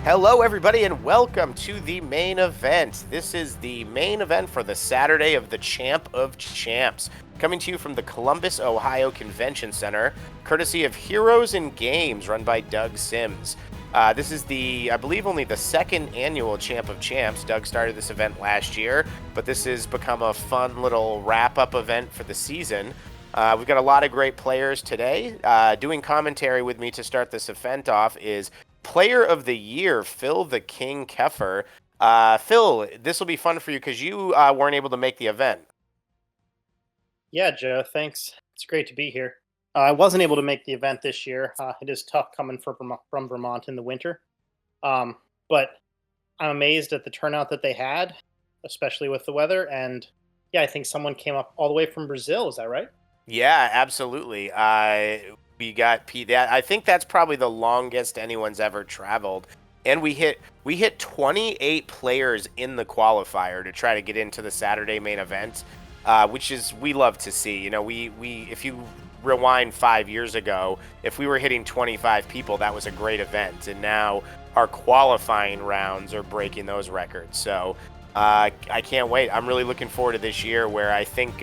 Hello, everybody, and welcome to the main event. This is the main event for the Saturday of the Champ of Champs, coming to you from the Columbus, Ohio Convention Center, courtesy of Heroes and Games, run by Doug Sims. This is I believe, only the second annual Champ of Champs. Doug started this event last year, but this has become a fun little wrap-up event for the season. We've got a lot of great players today. Doing commentary with me to start this event off is Player of the Year, Phil the King Keffer. Phil, this will be fun for you because you weren't able to make the event. Yeah, Joe, thanks. It's great to be here. I wasn't able to make the event this year. It is tough coming from Vermont in the winter. But I'm amazed at the turnout that they had, especially with the weather. And yeah, I think someone came up all the way from Brazil. Is that right? Yeah, absolutely. We got Pete. I think that's probably the longest anyone's ever traveled, and we hit 28 players in the qualifier to try to get into the Saturday main event, which is we love to see. You know, we if you rewind 5 years ago, if we were hitting 25 people, that was a great event, and now our qualifying rounds are breaking those records. So I can't wait. I'm really looking forward to this year, where I think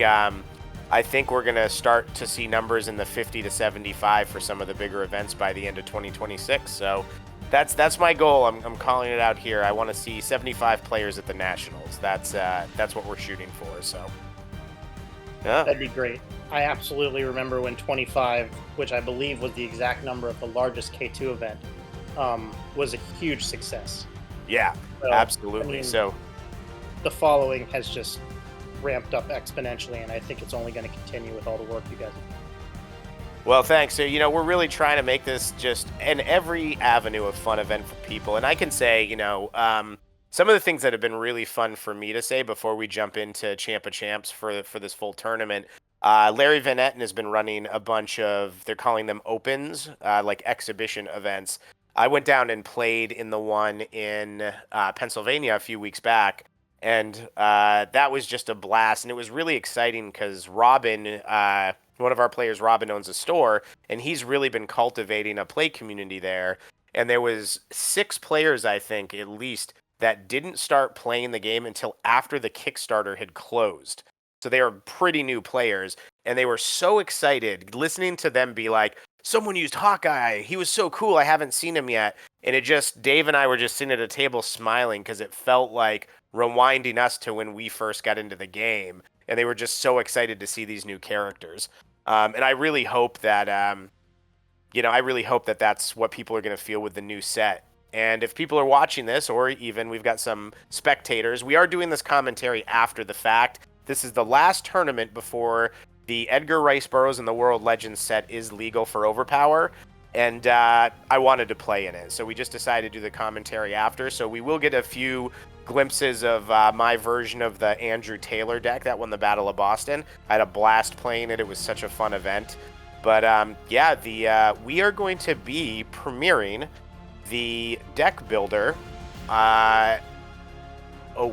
we're going to start to see numbers in the 50 to 75 for some of the bigger events by the end of 2026. So that's my goal. I'm calling it out here. I want to see 75 players at the Nationals. That's what we're shooting for. So yeah. That'd be great. I absolutely remember when 25, which I believe was the exact number of the largest K2 event, was a huge success. Yeah, So, I absolutely. mean, So the following has just ramped up exponentially, and I think it's only going to continue with all the work you guys have done. well, thanks. So, we're really trying to make this just an every avenue of fun event for people. And I can say, some of the things that have been really fun for me to say before we jump into Champ of Champs for this full tournament. Larry Van Etten has been running a bunch of, they're calling them opens, like exhibition events. I went down and played in the one in Pennsylvania a few weeks back, and that was just a blast. And it was really exciting because Robin, one of our players, Robin, owns a store, and he's really been cultivating a play community there. And there was 6 players, I think, at least, that didn't start playing the game until after the Kickstarter had closed. So they are pretty new players, and they were so excited listening to them be like, "Someone used Hawkeye. He was so cool. I haven't seen him yet." And Dave and I were just sitting at a table smiling because it felt like rewinding us to when we first got into the game, and they were just so excited to see these new characters. And I really hope that, that's what people are going to feel with the new set. And if people are watching this, or even we've got some spectators, we are doing this commentary after the fact. This is the last tournament before the Edgar Rice Burroughs and the World Legends set is legal for OverPower. And I wanted to play in it. So we just decided to do the commentary after. So we will get a few glimpses of my version of the Andrew Taylor deck that won the Battle of Boston. I had a blast playing it. It was such a fun event. But we are going to be premiering the deck builder a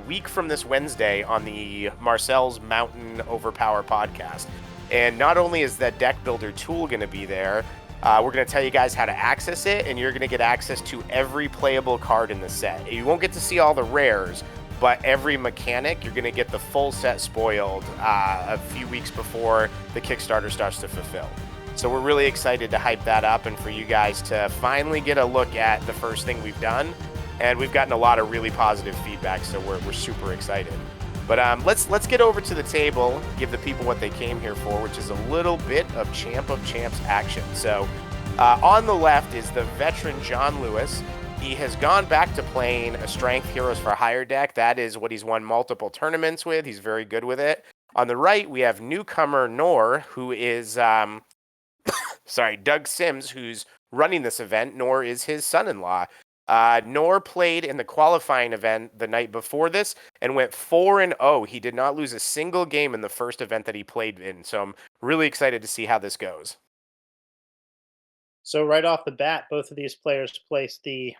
week from this Wednesday on the Marcel's Mountain Overpower podcast. And not only is that deck builder tool going to be there, we're going to tell you guys how to access it, and you're going to get access to every playable card in the set. You won't get to see all the rares, but every mechanic, you're going to get the full set spoiled a few weeks before the Kickstarter starts to fulfill. So we're really excited to hype that up and for you guys to finally get a look at the first thing we've done. And we've gotten a lot of really positive feedback, so we're super excited. But let's get over to the table, give the people what they came here for, which is a little bit of Champ of Champs action. So on the left is the veteran John Lewis. He has gone back to playing a Strength Heroes for Hire deck. That is what he's won multiple tournaments with. He's very good with it. On the right, we have newcomer Noor, who is, Doug Sims, who's running this event. Noor is his son-in-law. Noor played in the qualifying event the night before this and went 4-0. He did not lose a single game in the first event that he played in. So I'm really excited to see how this goes. So right off the bat, both of these players placed the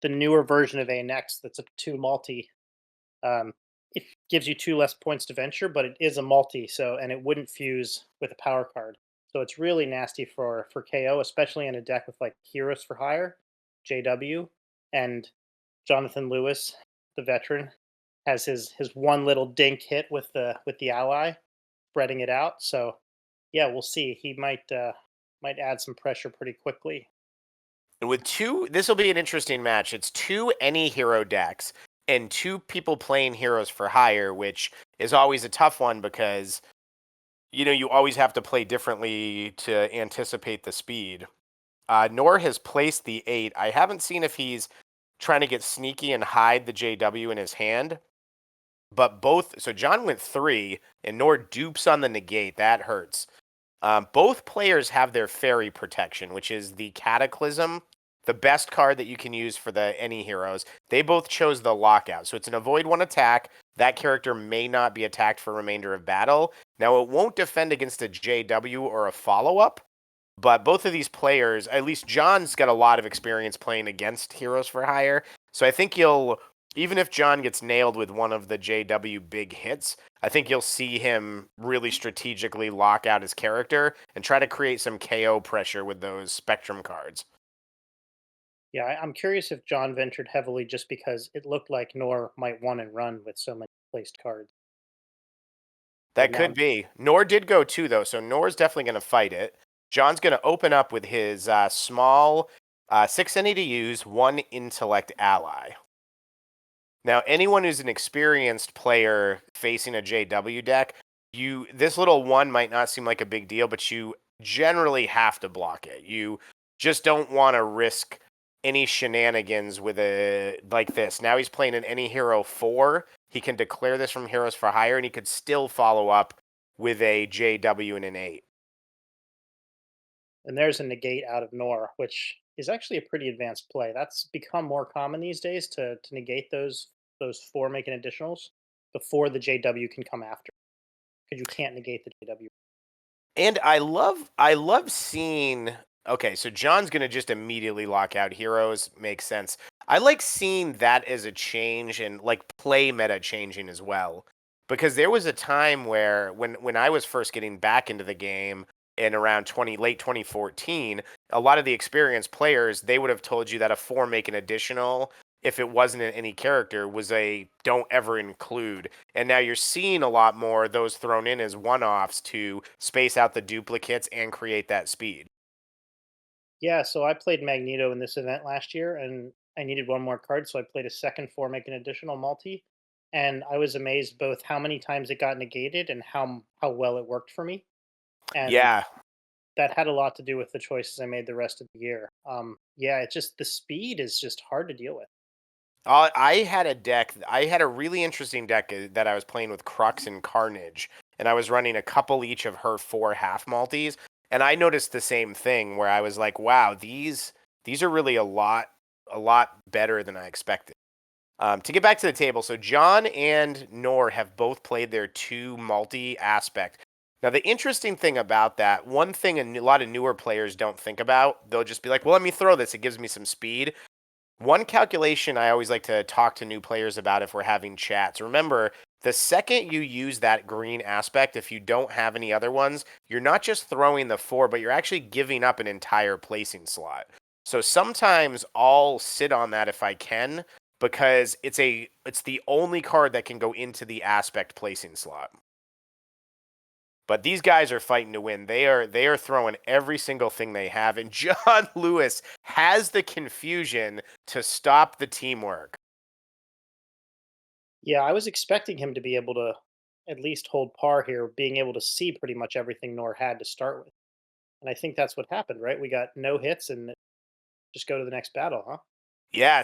newer version of ANX that's a 2 multi. It gives you 2 less points to venture, but it is a multi, so and it wouldn't fuse with a power card. So it's really nasty for KO, especially in a deck with like Heroes for Hire, JW. and Jonathan Lewis, the veteran, has his one little dink hit with the ally, spreading it out. So yeah, we'll see. He might add some pressure pretty quickly. And with two, this will be an interesting match. It's two any hero decks and two people playing heroes for hire, which is always a tough one because you always have to play differently to anticipate the speed. Noor has placed the 8. I haven't seen if he's trying to get sneaky and hide the JW in his hand, but both. So John went 3, and Noor dupes on the negate. That hurts. Both players have their fairy protection, which is the Cataclysm, the best card that you can use for the any heroes. They both chose the lockout, so it's an avoid 1 attack. That character may not be attacked for remainder of battle. Now, it won't defend against a JW or a follow up, but both of these players, at least John's got a lot of experience playing against heroes for hire. So I think even if John gets nailed with one of the JW big hits, I think you'll see him really strategically lock out his character and try to create some KO pressure with those Spectrum cards. Yeah, I'm curious if John ventured heavily just because it looked like Nor might want and run with so many placed cards. But That could be. Noor did go 2, though, so Noor's definitely going to fight it. John's going to open up with his small 6 any to use, 1 intellect ally. Now, anyone who's an experienced player facing a JW deck, this little 1 might not seem like a big deal, but you generally have to block it. You just don't want to risk any shenanigans with a like this. Now he's playing an any hero 4. He can declare this from heroes for hire, and he could still follow up with a JW and an 8. and there's a negate out of Nor, which is actually a pretty advanced play. That's become more common these days to negate those four making additionals before the JW can come after, because you can't negate the JW. And I love seeing. Okay, so John's gonna just immediately lock out heroes. Makes sense. I like seeing that as a change and like play meta changing as well. Because there was a time where when I was first getting back into the game in around late 2014, a lot of the experienced players, they would have told you that a 4 make an additional if it wasn't in any character was a don't ever include. And now you're seeing a lot more of those thrown in as one-offs to space out the duplicates and create that speed. Yeah, so I played Magneto in this event last year, and I needed one more card, so I played a second four, make an additional multi, and I was amazed both how many times it got negated and how well it worked for me. And Yeah. that had a lot to do with the choices I made the rest of the year. Yeah, it's just the speed is just hard to deal with. I had a deck. I had a really interesting deck that I was playing with Crux and Carnage, and I was running a couple each of her 4 half multis, and I noticed the same thing where I was like, "Wow, these are really a lot better than I expected." To get back to the table, so John and Noor have both played their 2 multi aspect. Now, the interesting thing about that, one thing a lot of newer players don't think about, they'll just be like, "Well, let me throw this. It gives me some speed." One calculation I always like to talk to new players about if we're having chats. Remember, the second you use that green aspect, if you don't have any other ones, you're not just throwing the 4, but you're actually giving up an entire placing slot. So sometimes I'll sit on that if I can because it's the only card that can go into the aspect placing slot. But these guys are fighting to win. They are throwing every single thing they have, and John Lewis has the confusion to stop the teamwork. Yeah, I was expecting him to be able to at least hold par here, being able to see pretty much everything Nor had to start with. And I think that's what happened, right? We got no hits and just go to the next battle, huh? Yeah,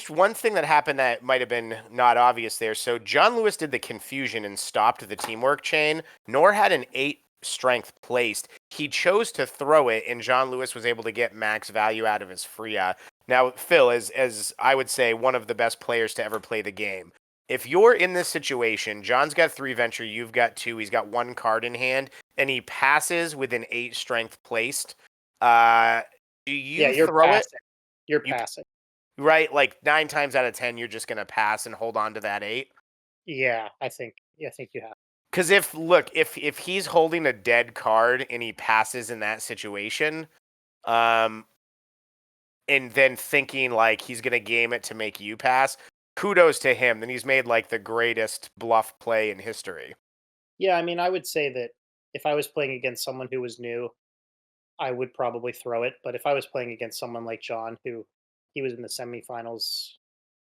one thing that happened that might have been not obvious there. So John Lewis did the confusion and stopped the teamwork chain. Nor had an 8 strength placed. He chose to throw it, and John Lewis was able to get max value out of his Freya. Now, Phil, as I would say, one of the best players to ever play the game. If you're in this situation, John's got 3 venture, you've got 2, he's got 1 card in hand, and he passes with an 8 strength placed. Uh, do Yeah, you you're throw it? passing. You're You passing. Right, like 9 times out of 10, you're just gonna pass and hold on to that 8. Yeah, I think you have. Because if he's holding a dead card and he passes in that situation, um, and then thinking like he's going to game it to make you pass. Kudos to him. Then he's made like the greatest bluff play in history. Yeah, I mean, I would say that if I was playing against someone who was new, I would probably throw it. But if I was playing against someone like John, who he was in the semifinals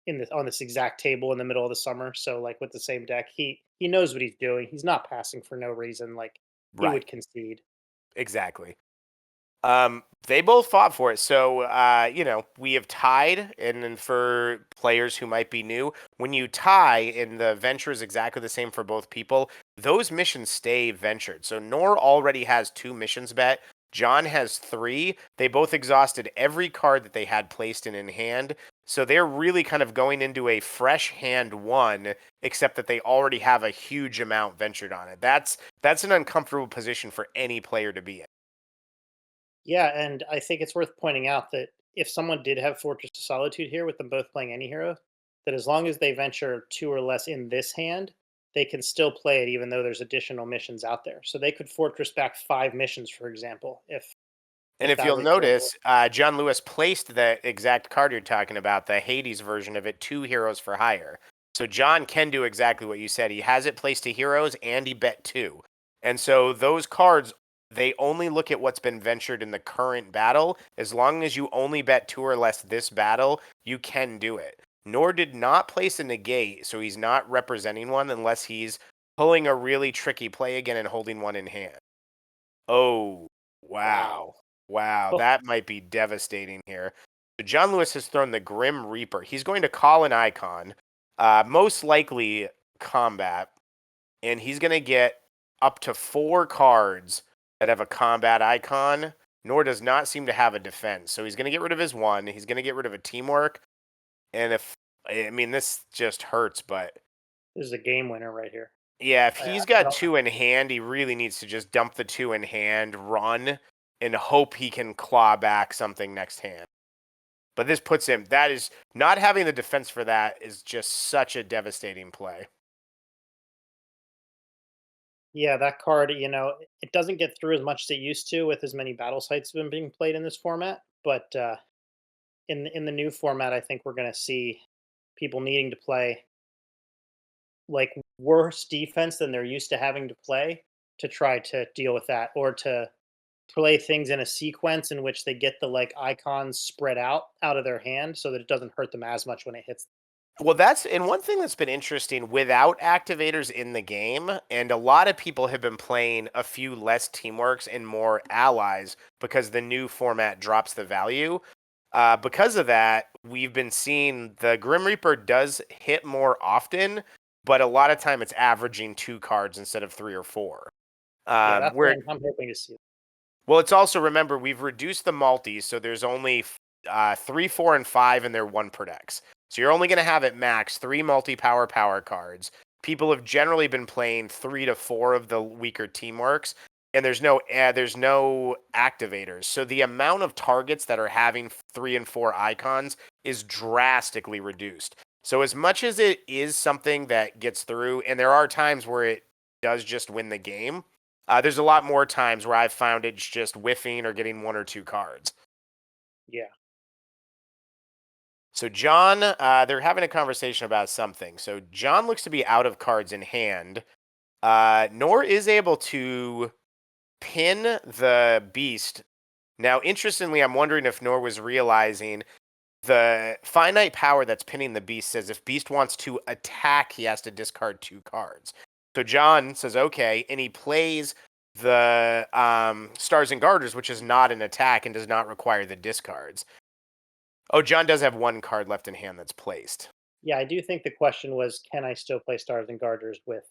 in this on this exact table in the middle of the summer, so like with the same deck, he knows what he's doing. He's not passing for no reason. Like he Right. would concede. Exactly. They both fought for it. So, we have tied. And then for players who might be new, when you tie and the venture is exactly the same for both people, those missions stay ventured. So, Noor already has 2 missions bet. John has 3. They both exhausted every card that they had placed in hand. So, they're really kind of going into a fresh hand 1, except that they already have a huge amount ventured on it. That's an uncomfortable position for any player to be in. Yeah, and I think it's worth pointing out that if someone did have Fortress of Solitude here with them both playing any hero, that as long as they venture 2 or less in this hand, they can still play it even though there's additional missions out there. So they could fortress back 5 missions, for example, And if if that you'll was their goal. notice, John Lewis placed the exact card you're talking about, the Hades version of it, 2 heroes for hire. So John can do exactly what you said. He has it placed to heroes and he bet 2. And so those cards, they only look at what's been ventured in the current battle. As long as you only bet 2 or less this battle, you can do it. Nor did not place a negate, so he's not representing one unless he's pulling a really tricky play again and holding one in hand. Oh, Wow. wow. Wow, that might be devastating here. So John Lewis has thrown the Grim Reaper. He's going to call an icon, most likely combat, and he's going to get up to 4 cards that have a combat icon. Nor does not seem to have a defense. So he's going to get rid of his 1. He's going to get rid of a teamwork. And this just hurts, but This is a game winner right here. yeah, if he's I got don't 2 in hand, he really needs to just dump the 2 in hand, run, and hope he can claw back something next hand. But this puts him, that is, not having the defense for that is just such a devastating play. Yeah, that card, it doesn't get through as much as it used to with as many battle sites been being played in this format, but in the new format, I think we're going to see people needing to play like worse defense than they're used to having to play to try to deal with that, or to play things in a sequence in which they get the like icons spread out of their hand so that it doesn't hurt them as much when it hits. Well, and one thing that's been interesting without activators in the game, and a lot of people have been playing a few less teamworks and more allies because the new format drops the value. Because of that, we've been seeing the Grim Reaper does hit more often, but a lot of time it's averaging 2 cards instead of 3 or 4. Yeah, that's what Where I'm hoping to see. Well, it's also, remember, we've reduced the multis, so there's only 3, 4, and 5, and they're 1 per decks. So you're only going to have at max 3 power cards. People have generally been playing 3 to 4 of the weaker teamworks, and there's no activators. So the amount of targets that are having 3 and 4 icons is drastically reduced. So as much as it is something that gets through, and there are times where it does just win the game, there's a lot more times where I've found it's just whiffing or getting 1 or 2 cards. Yeah. So John, they're having a conversation about something. So John looks to be out of cards in hand. Nor is able to pin the beast. Now, interestingly, I'm wondering if Nor was realizing the finite power that's pinning the beast says if beast wants to attack, he has to discard 2 cards. So John says okay, and he plays the Stars and Garters, which is not an attack and does not require the discards. Oh, John does have 1 card left in hand that's placed. Yeah, I do think the question was, can I still play Stars and Garters with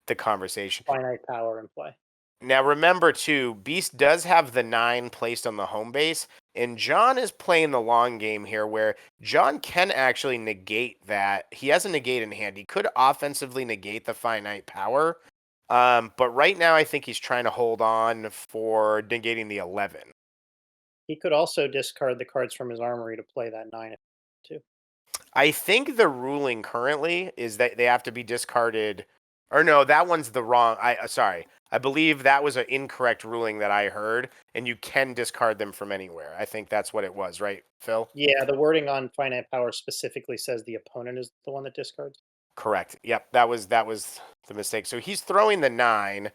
The conversation. finite power in play? Now remember too, Beast does have the 9 placed on the home base, and John is playing the long game here where John can actually negate that. He has a negate in hand. He could offensively negate the finite power. But right now I think he's trying to hold on for negating the 11. He could also discard the cards from his armory to play that 9 too. I think the ruling currently is that they have to be discarded Or no, that one's the wrong. Sorry. I believe that was an incorrect ruling that I heard, and you can discard them from anywhere. I think that's what it was, right, Phil? Yeah, the wording on finite power specifically says the opponent is the one that discards. Correct. Yep, that was the mistake. So he's throwing the 9.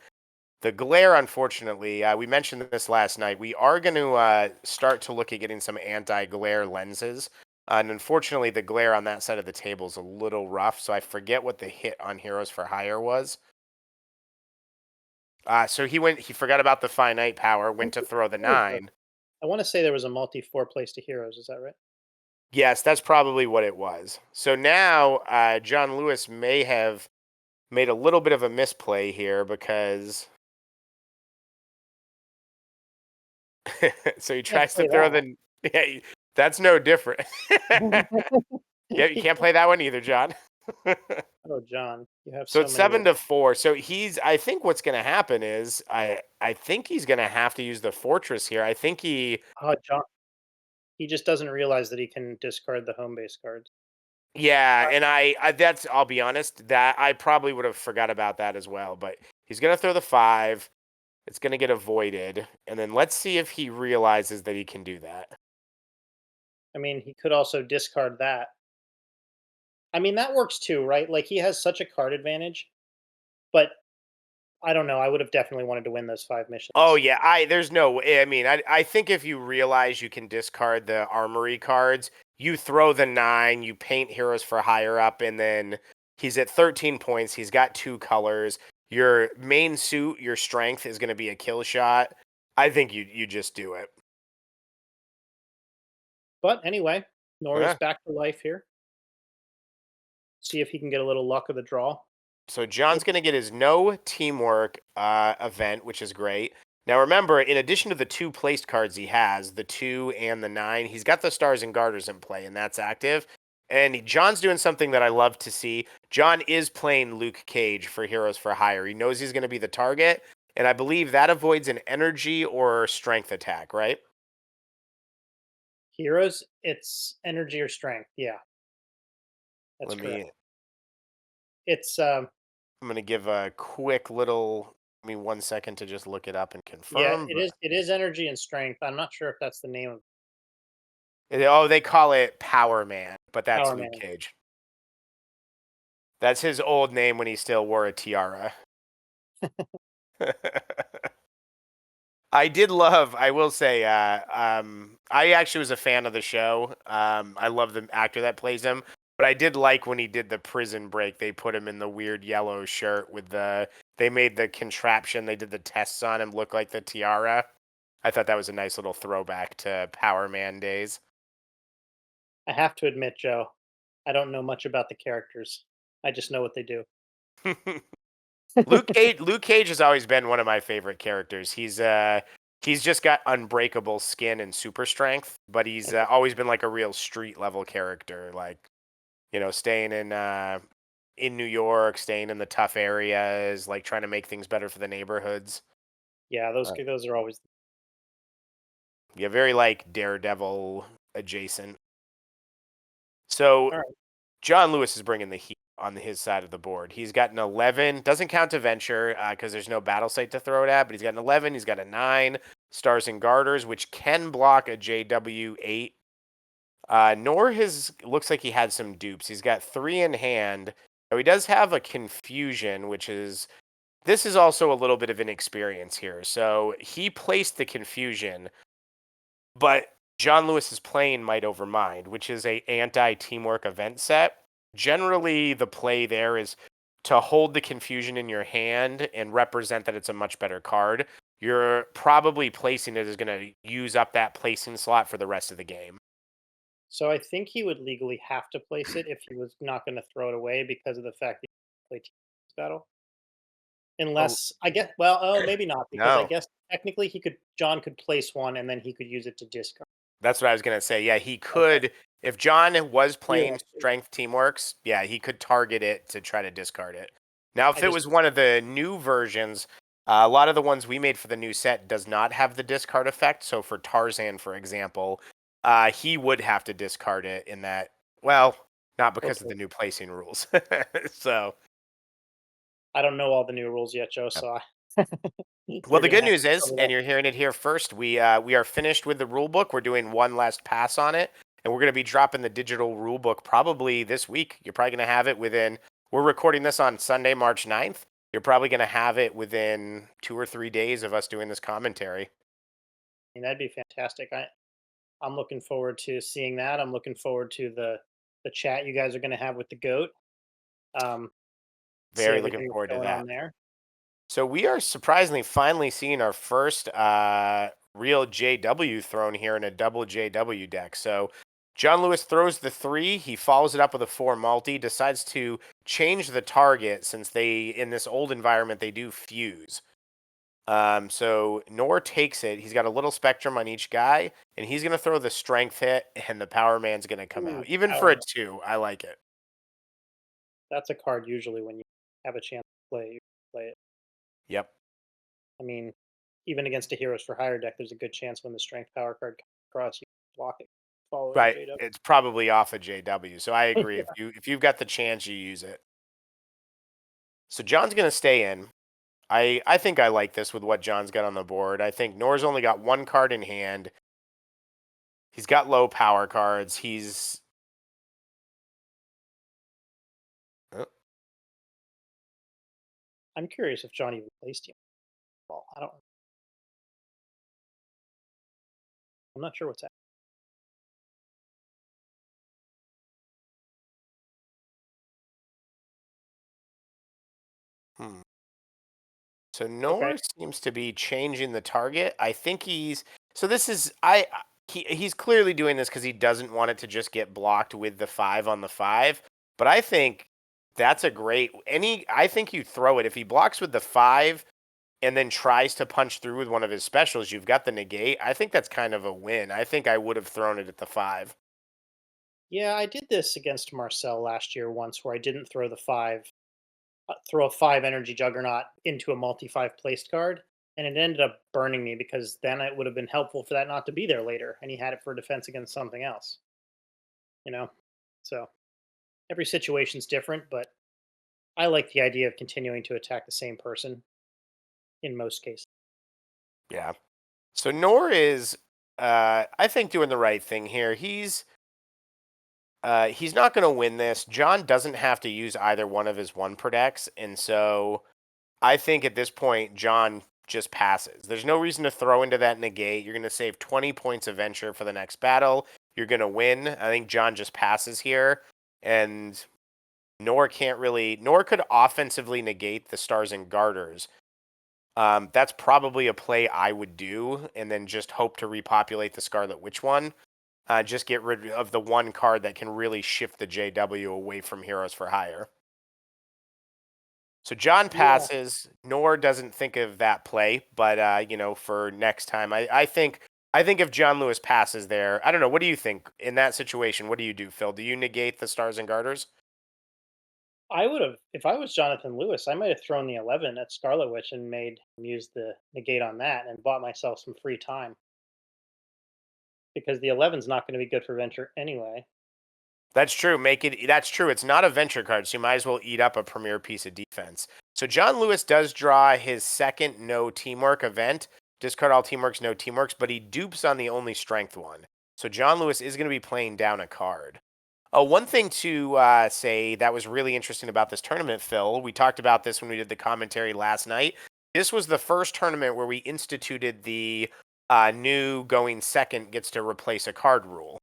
The glare, unfortunately, we mentioned this last night. We are going to start to look at getting some anti-glare lenses. And unfortunately, the glare on that side of the table is a little rough, so I forget what the hit on Heroes for Hire was. So he forgot about the finite power, went to throw the 9. I want to say there was a multi 4 place to heroes. Is that right? Yes, that's probably what it was. So now John Lewis may have made a little bit of a misplay here because so he Can't tries to play throw that. the yeah, that's no different. Yeah, you can't play that one either, John. Oh, John, you have So so it's many. 7-4. So I think what's going to happen is I think he's going to have to use the fortress here. I think he Oh, John, he just doesn't realize that he can discard the home base cards. yeah, and I that's I'll be honest, that I probably would have forgot about that as well, but he's going to throw the 5. It's going to get avoided, and then let's see if he realizes that he can do that. I mean, he could also discard that. I mean, that works too, right? Like he has such a card advantage, but I don't know. I would have definitely wanted to win those 5 missions. Oh yeah, there's no way. I mean, I think if you realize you can discard the armory cards, you throw the 9, you paint Heroes for Hire up, and then he's at 13 points. He's got 2 colors. Your main suit, your strength is going to be a kill shot. I think you just do it. But anyway, Noor is Yeah. back to life here. See if he can get a little luck of the draw. So John's It, going to get his no teamwork event, which is great. Now remember, in addition to the 2 placed cards he has, the 2 and the 9, he's got the Stars and Garters in play, and that's active. And John's doing something that I love to see. John is playing Luke Cage for Heroes for Hire. He knows he's going to be the target, and I believe that avoids an energy or strength attack, right? heroes, it's energy or strength. Yeah, that's Let correct. me It's I'm going to give a quick little give me 1 second to just look it up and yeah, confirm. it is. It is energy and strength. I'm not sure if that's the name of Oh, they call it Power Man, but that's Power Luke Man. Cage. That's his old name when he still wore a tiara. I will say, I actually was a fan of the show. I love the actor that plays him, but I did like when he did the prison break. They put him in the weird yellow shirt they made the contraption, they did the tests on him look like the tiara. I thought that was a nice little throwback to Power Man days. I have to admit, Joe, I don't know much about the characters. I just know what they do. Luke Cage has always been one of my favorite characters. He's just got unbreakable skin and super strength, but he's always been like a real street level character, like staying in New York, staying in the tough areas, like trying to make things better for the neighborhoods. Yeah, Uh, those are always. yeah, very like Daredevil adjacent. So All right. John Lewis is bringing the heat on his side of the board. He's got an 11. Doesn't count to venture because there's no battle site to throw it at, but he's got an 11. He's got a 9. Stars and Garters, which can block a JW8. Noor looks like he had some dupes. He's got 3 in hand. Now he does have a confusion, this is also a little bit of inexperience here. So he placed the confusion, but John Lewis's playing Might Over Mind, which is a anti-teamwork event set. Generally, the play there is to hold the confusion in your hand and represent that it's a much better card. You're probably placing it is going to use up that placing slot for the rest of the game. So I think he would legally have to place it if he was not going to throw it away because of the fact that he played battle. Oh, Unless I guess, well, oh, maybe not because I no. guess technically John could place one and then he could use it to discard. That's what I was going to say. Yeah, he Okay, could, if John was playing theoretically, Strength Teamworks, yeah, he could target it to try to discard it. Now, I if it just was one of the new versions, a lot of the ones we made for the new set does not have the discard effect. So for Tarzan, for example, he would have to discard it in that, well, not because of okay. the new placing rules. So, I don't know all the new rules yet, Joe. So Well, you're the gonna good have news to is, cover and that. you're hearing it here first, we are finished with the rule book. We're doing one last pass on it, and we're going to be dropping the digital rule book probably this week. You're probably going to have it within. We're recording this on Sunday, March 9th. You're probably going to have it within 2 or 3 days of us doing this commentary. mean, that'd be fantastic. I'm looking forward to seeing that. I'm looking forward to the chat you guys are going to have with the goat. Um, see Very looking everything forward that's to going on that. there. So we are surprisingly finally seeing our first real JW thrown here in a double JW deck. So John Lewis throws the 3. He follows it up with a 4 multi. Decides to change the target since they in this old environment they do fuse. So Noor takes it. He's got a little spectrum on each guy, and he's gonna throw the strength hit, and the power man's gonna come out. Ooh, Even for power a man. 2, I like it. That's a card usually when you have a chance to play, you play it. Yep. I mean, even against a heroes for hire deck, there's a good chance when the strength power card comes across, you block it, follow it with Right. JW. It's probably off of JW. So I agree. If you've got the chance, you use it. So John's gonna stay in. I think I like this with what John's got on the board. I think Noor's only got one card in hand. He's got low power cards. He's uh, I'm curious if John even plays team ball. I'm not sure what's happening. hmm. So Okay. Noor seems to be changing the target. I think he's so this is I he's clearly doing this because he doesn't want it to just get blocked with the 5 on the 5. But I think that's a great any I think you throw it if he blocks with the 5 and then tries to punch through with one of his specials, you've got the negate. I think that's kind of a win. I think I would have thrown it at the 5. Yeah, I did this against Marcel last year once where I didn't throw the 5, throw a 5 energy juggernaut into a multi 5 placed card. And it ended up burning me because then it would have been helpful for that not to be there later. And he had it for defense against something else, you know? So every situation's different, but I like the idea of continuing to attack the same person in most cases. Yeah. So Nor is I think doing the right thing here. He's not going to win this. John doesn't have to use either one of his 1 per decks, and so I think at this point John just passes. There's no reason to throw into that negate. You're going to save 20 points of venture for the next battle. You're going to win. I think John just passes here, and Nor could offensively negate the stars and garters. That's probably a play I would do, and then just hope to repopulate the Scarlet Witch one. Just get rid of the 1 card that can really shift the JW away from Heroes for Hire. So John Yeah, passes. Nor doesn't think of that play, but for next time, I think if John Lewis passes there, I don't know. What do you think in that situation? What do you do, Phil? Do you negate the stars and garters? I would have, if I was Jonathan Lewis, I might have thrown the 11 at Scarlet Witch and made him use the negate on that and bought myself some free time because the 11's not going to be good for Venture anyway. That's true. Make it. That's true. It's not a venture card, so you might as well eat up a premier piece of defense. So John Lewis does draw his second no teamwork event. Discard all teamworks, no teamworks, but he dupes on the only strength one. So John Lewis is going to be playing down a card. Oh, one thing to say that was really interesting about this tournament, Phil. We talked about this when we did the commentary last night. This was the first tournament where we instituted the new going second gets to replace a card rule.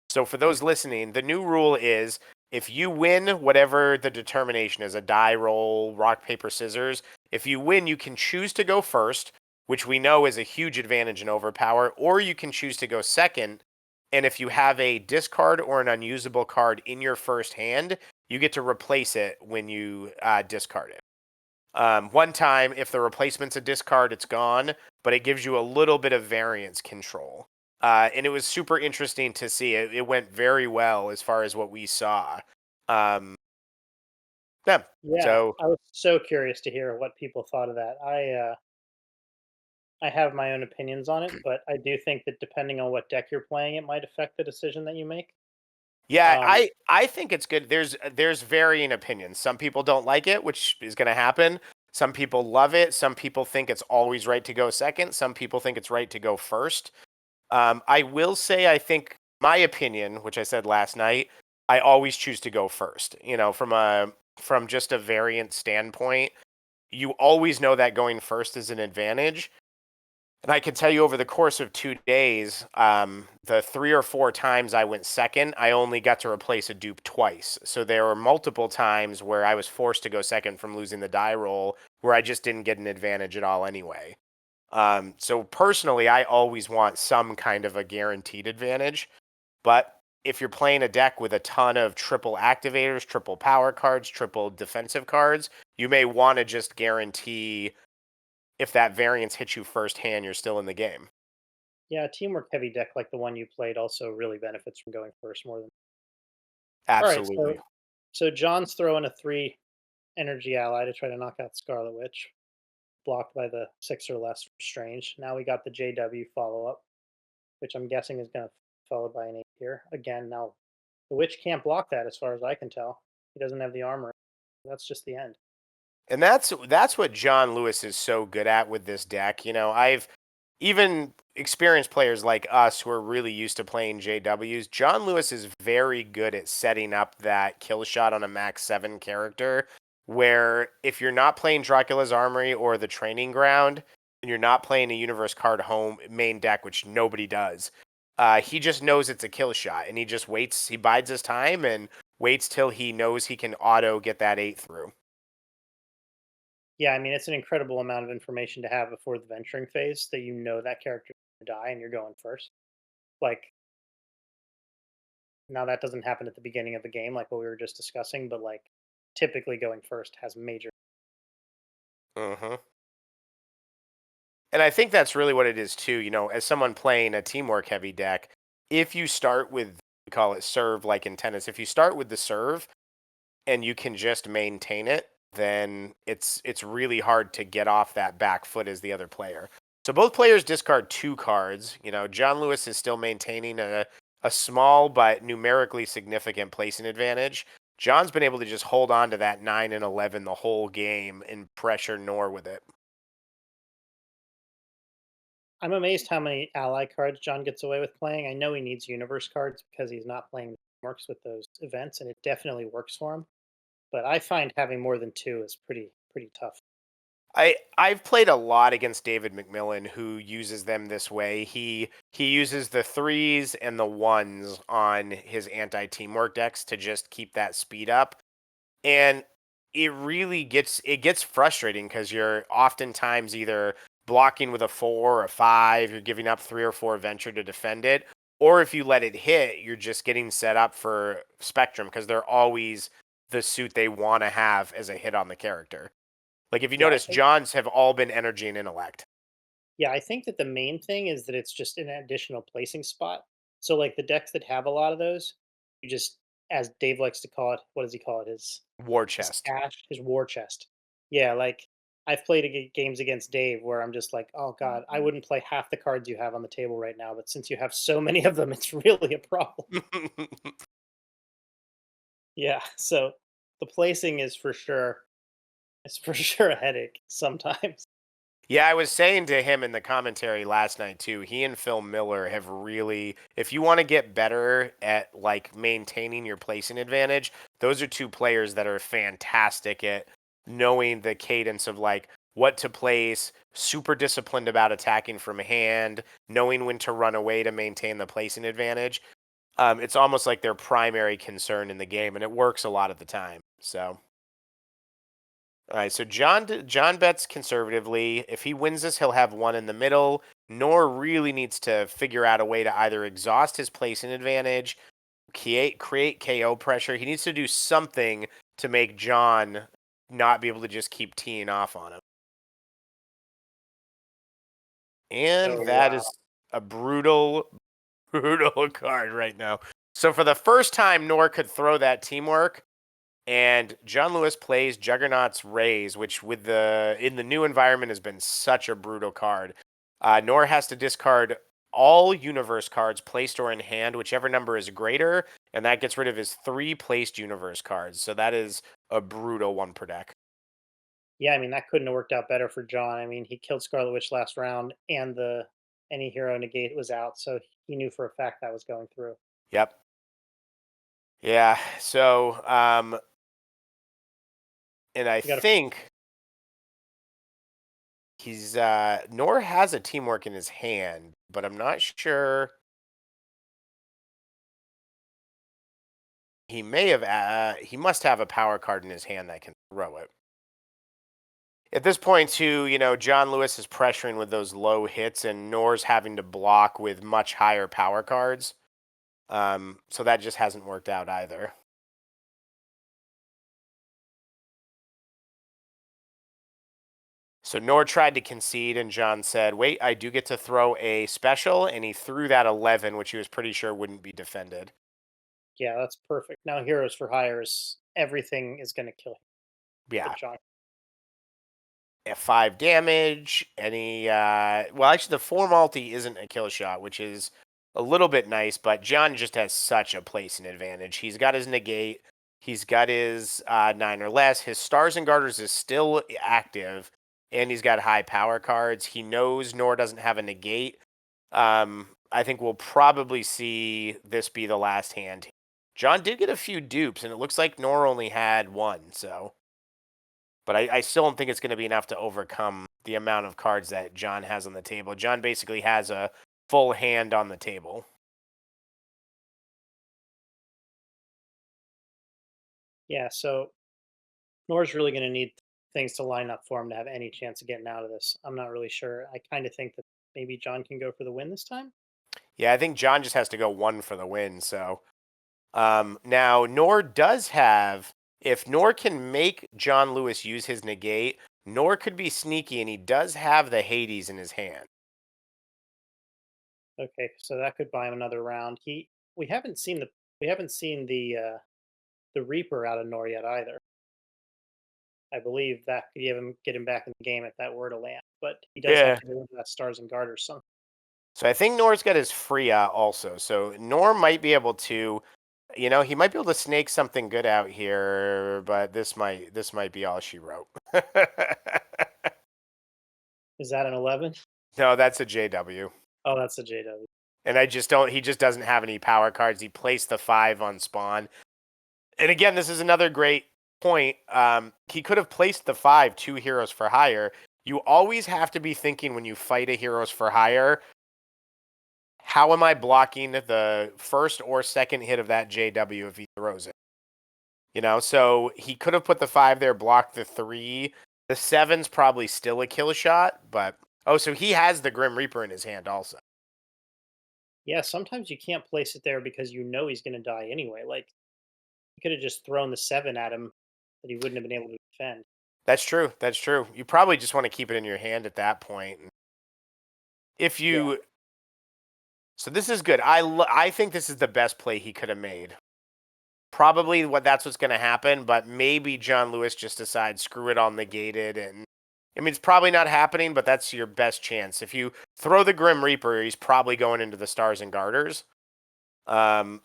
So for those listening, the new rule is if you win whatever the determination is, a die roll, rock, paper, scissors, if you win, you can choose to go first, which we know is a huge advantage in Overpower, or you can choose to go second. And if you have a discard or an unusable card in your first hand, you get to replace it when you discard it. One time, if the replacement's a discard, it's gone, but it gives you a little bit of variance control. And it was super interesting to see. It went very well as far as what we saw. Um, yeah. Yeah, So I was so curious to hear what people thought of that. I have my own opinions on it, but I do think that depending on what deck you're playing, it might affect the decision that you make. Yeah, Um, I think it's good. There's varying opinions. Some people don't like it, which is going to happen. Some people love it. Some people think it's always right to go second. Some people think it's right to go first. I will say, I think my opinion, which I said last night, I always choose to go first. From just a variant standpoint, you always know that going first is an advantage. And I can tell you over the course of 2 days, the 3 or 4 times I went second, I only got to replace a dupe twice. So there were multiple times where I was forced to go second from losing the die roll, where I just didn't get an advantage at all anyway. So personally, I always want some kind of a guaranteed advantage. But if you're playing a deck with a ton of triple activators, triple power cards, triple defensive cards, you may want to just guarantee if that variance hits you firsthand, you're still in the game. yeah, a teamwork heavy deck like the one you played also really benefits from going first more than. All right, Absolutely. so John's throwing a 3 energy ally to try to knock out Scarlet Witch, blocked by the 6 or less from Strange. Now we got the JW follow up, which I'm guessing is going to followed by an 8 here again. Now the Witch can't block that as far as I can tell. He doesn't have the armor. That's just the end. And that's what John Lewis is so good at with this deck. I've even experienced players like us who are really used to playing JWs. John Lewis is very good at setting up that kill shot on a max 7 character where if you're not playing Dracula's Armory or the Training Ground and you're not playing a universe card home main deck, which nobody does, he just knows it's a kill shot and he just waits, he bides his time and waits till he knows he can auto get that 8 through. Yeah, I mean it's an incredible amount of information to have before the venturing phase that you know that character is going to die and you're going first. Like now that doesn't happen at the beginning of the game like what we were just discussing, but like typically going first has major. Mhm. And I think that's really what it is too. As someone playing a teamwork heavy deck, if you start with, we call it serve like in tennis, if you start with the serve and you can just maintain it, then it's really hard to get off that back foot as the other player. So both players discard 2 cards. John Lewis is still maintaining a small but numerically significant placing advantage. John's been able to just hold on to that 9 and 11 the whole game and pressure Noor with it. I'm amazed how many ally cards John gets away with playing. I know he needs universe cards because he's not playing works with those events, and it definitely works for him. But I find having more than two is pretty tough. I've played a lot against David McMillan who uses them this way. He uses the 3s and the 1s on his anti-teamwork decks to just keep that speed up. And it gets frustrating because you're oftentimes either blocking with a 4 or a 5, you're giving up 3 or 4 venture to defend it, or if you let it hit, you're just getting set up for Spectrum because they're always the suit they want to have as a hit on the character. Like if you Yeah, notice, John's have all been energy and intellect. I think that the main thing is that it's just an additional placing spot. So like the decks that have a lot of those, you just, as Dave likes to call it, what does he call it? War His chest. cache, his war chest. Yeah, like I've played games against Dave where I'm just like, oh god, I wouldn't play half the cards you have on the table right now, but since you have so many of them, it's really a problem. Yeah, so the placing is for sure, it's for sure a headache sometimes. Yeah, I was saying to him in the commentary last night too. He and Phil Miller have really, if you want to get better at like maintaining your placing advantage, those are 2 players that are fantastic at knowing the cadence of like what to place, super disciplined about attacking from hand, knowing when to run away to maintain the placing advantage. It's almost like their primary concern in the game, and it works a lot of the time. So. All right, so John bets conservatively. If he wins this, he'll have 1 in the middle. Nor really needs to figure out a way to either exhaust his placing advantage, create KO pressure. He needs to do something to make John not be able to just keep teeing off on him. And Oh that wow. is a brutal, brutal card right now. So for the first time, Nor could throw that teamwork. And John Lewis plays Juggernaut's Raise, which with the in the new environment has been such a brutal card. Nor has to discard all universe cards placed or in hand, whichever number is greater, and that gets rid of his 3 placed universe cards. So that is a brutal one per deck. Yeah, I mean that couldn't have worked out better for John. I mean, he killed Scarlet Witch last round, and the any hero negate was out, so he knew for a fact that was going through. Yep. Yeah. So, and I You got to think he's Nor has a teamwork in his hand, but I'm not sure. He may have. He must have a power card in his hand that can throw it. At this point, too, John Lewis is pressuring with those low hits, and Nor's having to block with much higher power cards. So that just hasn't worked out either. So Nor tried to concede, and John said, "Wait, I do get to throw a special," and he threw that 11, which he was pretty sure wouldn't be defended. Yeah, that's perfect. Now heroes for hires, everything is going to kill him. Yeah, Hit John. F5 damage. Well, actually, the 4 multi isn't a kill shot, which is a little bit nice, but John just has such a placing advantage. He's got his negate, he's got his 9 or less, his stars and garters is still active, and he's got high power cards. He knows Nor doesn't have a negate. I think we'll probably see this be the last hand. John did get a few dupes, and it looks like Nor only had one, so. But I still don't think it's going to be enough to overcome the amount of cards that John has on the table. John basically has a full hand on the table. Yeah, so Nor's really going to need things to line up for him to have any chance of getting out of this. I'm not really sure. I kind of think that maybe John can go for the win this time. Yeah, I think John just has to go 1 for the win. So now Noor does have, if Noor can make John Lewis use his negate, Noor could be sneaky, and he does have the Hades in his hand. Okay, so that could buy him another round. We haven't seen the Reaper out of Nor yet either. I believe that could get him back in the game if that were to land, but he does have Yeah. to go into that Stars and Garters. So I think Noor's got his Freya also. So Noor might be able to, he might be able to snake something good out here, but this might be all she wrote. Is that an 11? No, that's a JW. Oh, that's a JW. And he just doesn't have any power cards. He placed the 5 on spawn. And again, this is another great point. He could have placed the 5, 2 heroes for hire. You always have to be thinking when you fight a heroes for hire, how am I blocking the first or second hit of that JW if he throws it? So he could have put the 5 there, blocked the 3. The 7's probably still a kill shot, but so he has the Grim Reaper in his hand also. Yeah, sometimes you can't place it there because you know he's going to die anyway. Like, he could have just thrown the 7 at him that he wouldn't have been able to defend. That's true. That's true. You probably just want to keep it in your hand at that point. If Yeah. you So this is good. I think this is the best play he could have made. Probably that's what's going to happen, but maybe John Lewis just decides screw it, all negated, and I mean it's probably not happening, but that's your best chance. If you throw the Grim Reaper, he's probably going into the Stars and Garters. And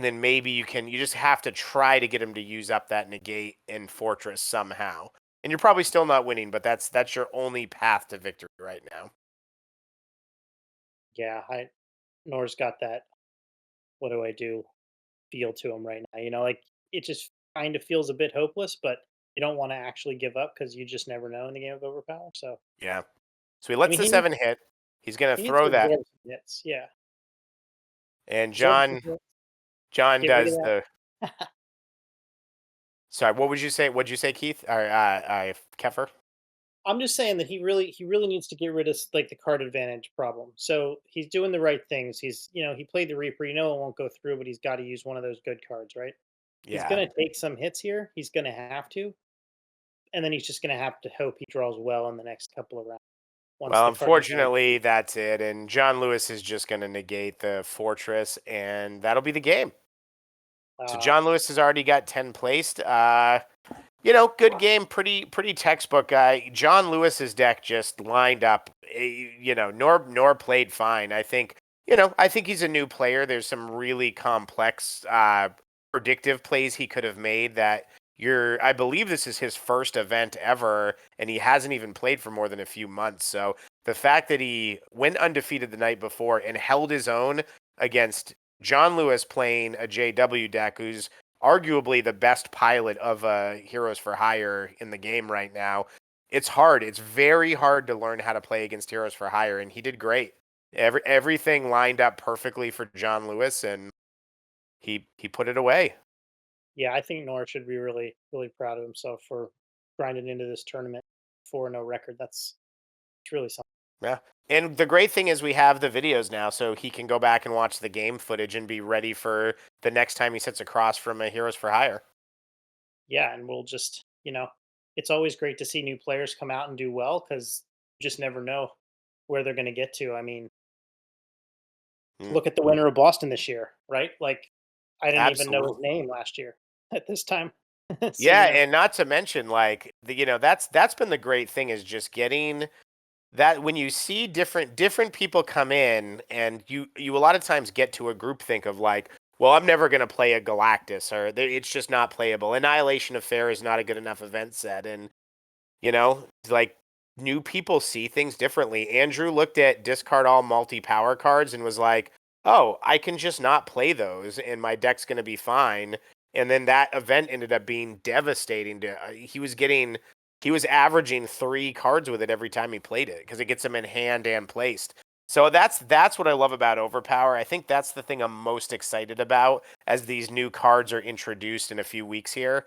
then maybe you just have to try to get him to use up that negate and Fortress somehow. And you're probably still not winning, but that's your only path to victory right now. Yeah, Nor's got that what do I do feel to him right now. Like it just kind of feels a bit hopeless, but you don't want to actually give up because you just never know in the game of Overpower. So Yeah. So he I lets mean the 7 hit. He's going to he needs to throw that. absorb some hits. Yeah. And Absorb some hits, John get rid of does the that. Sorry, what would you say? What'd you say, Keith? Or Keffer? I'm just saying that he really needs to get rid of like the card advantage problem. So he's doing the right things. He played the Reaper. It won't go through, but he's got to use one of those good cards, right? He's Yeah. gonna take some hits here. He's gonna have to, and then he's just gonna have to hope he draws well in the next couple of rounds. Once Well, the card advantage. unfortunately, that's it. And John Lewis is just going to negate the Fortress, and that'll be the game. So Uh, John Lewis has already got 10 placed. Good game, pretty textbook guy. John Lewis's deck just lined up. Nor played fine. I think I think he's a new player. There's some really complex predictive plays he could have made that I believe this is his first event ever, and he hasn't even played for more than a few months. So the fact that he went undefeated the night before and held his own against John Lewis playing a JW deck, who's arguably the best pilot of Heroes for Hire in the game right now. It's hard. It's very hard to learn how to play against Heroes for Hire, and he did great. Everything lined up perfectly for John Lewis, and he put it away. Yeah, I think Noor should be really, really proud of himself for grinding into this tournament 4-0 record. It's really something. Yeah. And the great thing is we have the videos now, so he can go back and watch the game footage and be ready for the next time he sits across from a Heroes for Hire. Yeah, and we'll just, it's always great to see new players come out and do well because you just never know where they're going to get to. I mean, Mm, look at the winner of Boston this year, right? Like, I didn't even know his absolutely. name last year at this time. So Yeah, you never. and not to mention like that's been the great thing is just getting that when you see different people come in and you a lot of times get to a group think of like, well, I'm never going to play a Galactus or it's just not playable. Annihilation Affair is not a good enough event set, and like new people see things differently. Andrew looked at discard all multi-power cards and was like, "Oh, I can just not play those and my deck's going to be fine." And then that event ended up being devastating to he was averaging 3 cards with it every time he played it because it gets him in hand and placed. So that's what I love about Overpower. I think that's the thing I'm most excited about as these new cards are introduced in a few weeks here,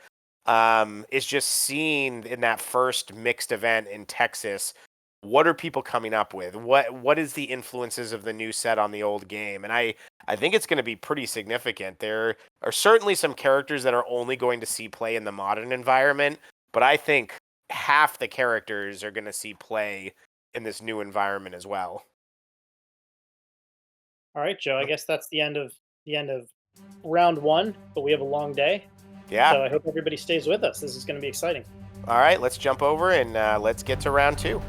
is just seeing in that first mixed event in Texas, what are people coming up with? What is the influences of the new set on the old game? And I think it's going to be pretty significant. There are certainly some characters that are only going to see play in the modern environment, but I think half the characters are going to see play in this new environment as well. All right, Joe. I guess that's the end of round one, but we have a long day, Yeah. so I hope everybody stays with us. This is going to be exciting. All right, let's jump over and let's get to round 2.